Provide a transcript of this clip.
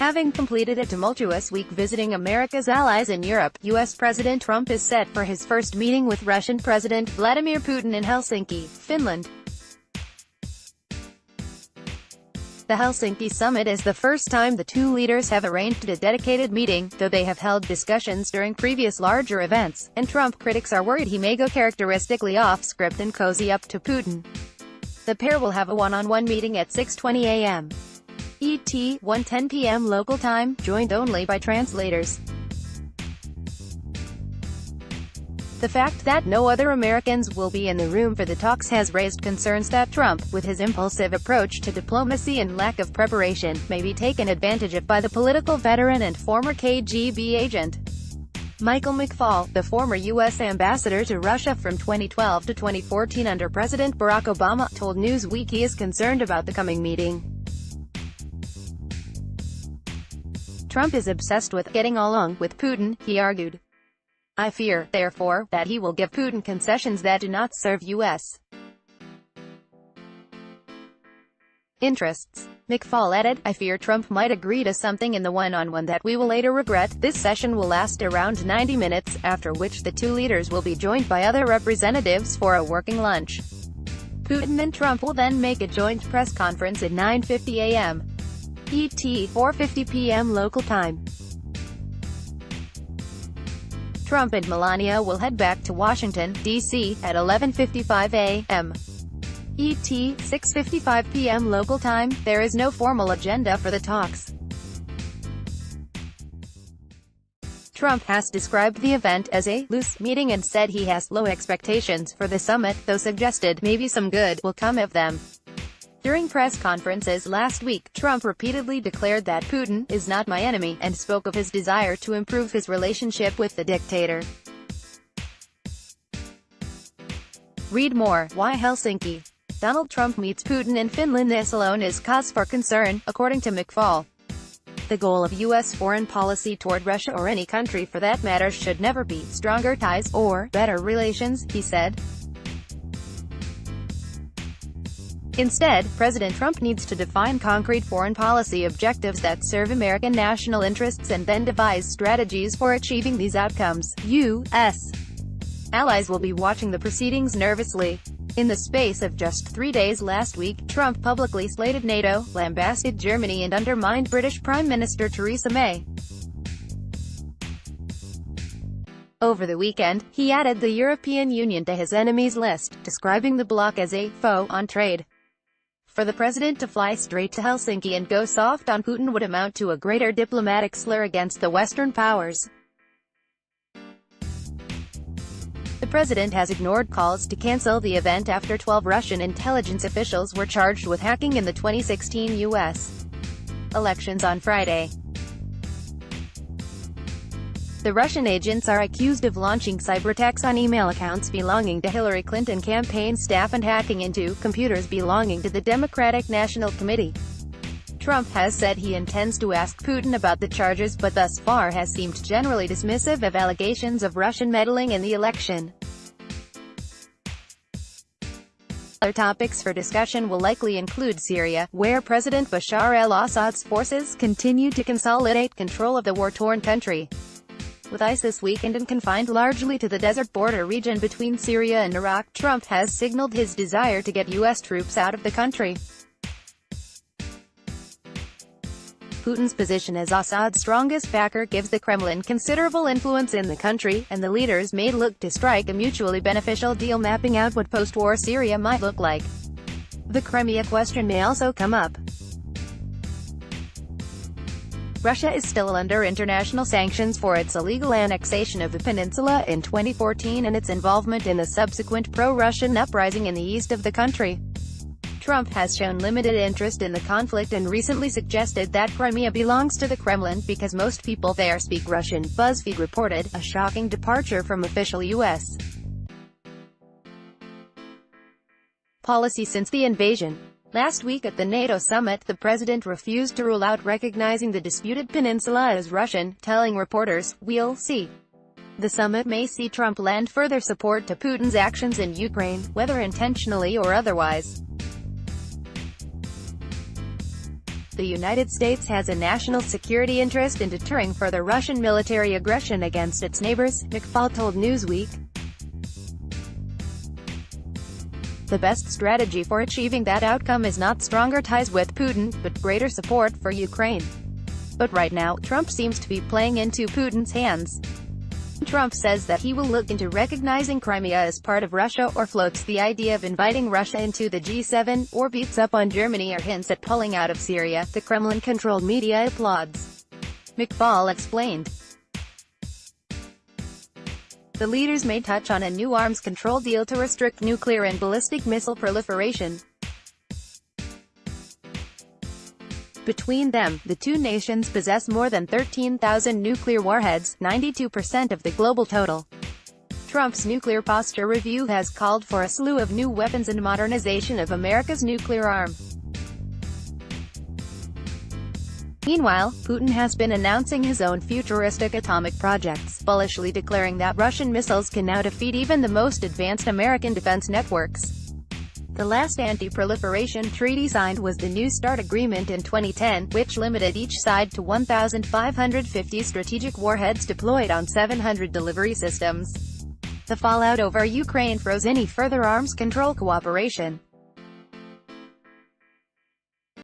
Having completed a tumultuous week visiting America's allies in Europe, U.S. President Trump is set for his first meeting with Russian President Vladimir Putin in Helsinki, Finland. The Helsinki summit is the first time the two leaders have arranged a dedicated meeting, though they have held discussions during previous larger events, and Trump critics are worried he may go characteristically off-script and cozy up to Putin. The pair will have a one-on-one meeting at 6:20 a.m. ET, 1:10 p.m. local time, joined only by translators. The fact that no other Americans will be in the room for the talks has raised concerns that Trump, with his impulsive approach to diplomacy and lack of preparation, may be taken advantage of by the political veteran and former KGB agent. Michael McFaul, the former U.S. ambassador to Russia from 2012 to 2014 under President Barack Obama, told Newsweek he is concerned about the coming meeting. Trump is obsessed with getting along with Putin, he argued. I fear, therefore, that he will give Putin concessions that do not serve U.S. interests. McFaul added, I fear Trump might agree to something in the one-on-one that we will later regret. This session will last around 90 minutes, after which the two leaders will be joined by other representatives for a working lunch. Putin and Trump will then make a joint press conference at 9:50 a.m. ET, 4:50 p.m. local time. Trump and Melania will head back to Washington, D.C., at 11:55 a.m. ET, 6:55 p.m. local time. There is no formal agenda for the talks. Trump has described the event as a loose meeting and said he has low expectations for the summit, though suggested maybe some good will come of them. During press conferences last week, Trump repeatedly declared that Putin is not my enemy, and spoke of his desire to improve his relationship with the dictator. Read more. Why Helsinki? Donald Trump meets Putin in Finland. This alone is cause for concern, according to McFaul. The goal of U.S. foreign policy toward Russia, or any country for that matter, should never be stronger ties or better relations, he said. Instead, President Trump needs to define concrete foreign policy objectives that serve American national interests and then devise strategies for achieving these outcomes. U.S. allies will be watching the proceedings nervously. In the space of just 3 days last week, Trump publicly slated NATO, lambasted Germany and undermined British Prime Minister Theresa May. Over the weekend, he added the European Union to his enemies list, describing the bloc as a foe on trade. For the president to fly straight to Helsinki and go soft on Putin would amount to a greater diplomatic slur against the Western powers. The president has ignored calls to cancel the event after 12 Russian intelligence officials were charged with hacking in the 2016 U.S. elections on Friday. The Russian agents are accused of launching cyberattacks on email accounts belonging to Hillary Clinton campaign staff and hacking into computers belonging to the Democratic National Committee. Trump has said he intends to ask Putin about the charges, but thus far has seemed generally dismissive of allegations of Russian meddling in the election. Other topics for discussion will likely include Syria, where President Bashar al-Assad's forces continue to consolidate control of the war-torn country. With ISIS weakened and confined largely to the desert border region between Syria and Iraq, Trump has signaled his desire to get U.S. troops out of the country. Putin's position as Assad's strongest backer gives the Kremlin considerable influence in the country, and the leaders may look to strike a mutually beneficial deal mapping out what post-war Syria might look like. The Crimea question may also come up. Russia is still under international sanctions for its illegal annexation of the peninsula in 2014 and its involvement in the subsequent pro-Russian uprising in the east of the country. Trump has shown limited interest in the conflict and recently suggested that Crimea belongs to the Kremlin because most people there speak Russian, BuzzFeed reported, a shocking departure from official U.S. policy since the invasion. Last week at the NATO summit, the president refused to rule out recognizing the disputed peninsula as Russian, telling reporters, "We'll see." The summit may see Trump lend further support to Putin's actions in Ukraine, whether intentionally or otherwise. The United States has a national security interest in deterring further Russian military aggression against its neighbors, McFaul told Newsweek. The best strategy for achieving that outcome is not stronger ties with Putin, but greater support for Ukraine. But right now, Trump seems to be playing into Putin's hands. Trump says that he will look into recognizing Crimea as part of Russia, or floats the idea of inviting Russia into the G7, or beats up on Germany or hints at pulling out of Syria. The Kremlin-controlled media applauds. McFaul explained. The leaders may touch on a new arms control deal to restrict nuclear and ballistic missile proliferation. Between them, the two nations possess more than 13,000 nuclear warheads, 92% of the global total. Trump's nuclear posture review has called for a slew of new weapons and modernization of America's nuclear arm. Meanwhile, Putin has been announcing his own futuristic atomic projects, bullishly declaring that Russian missiles can now defeat even the most advanced American defense networks. The last anti-proliferation treaty signed was the New START agreement in 2010, which limited each side to 1,550 strategic warheads deployed on 700 delivery systems. The fallout over Ukraine froze any further arms control cooperation.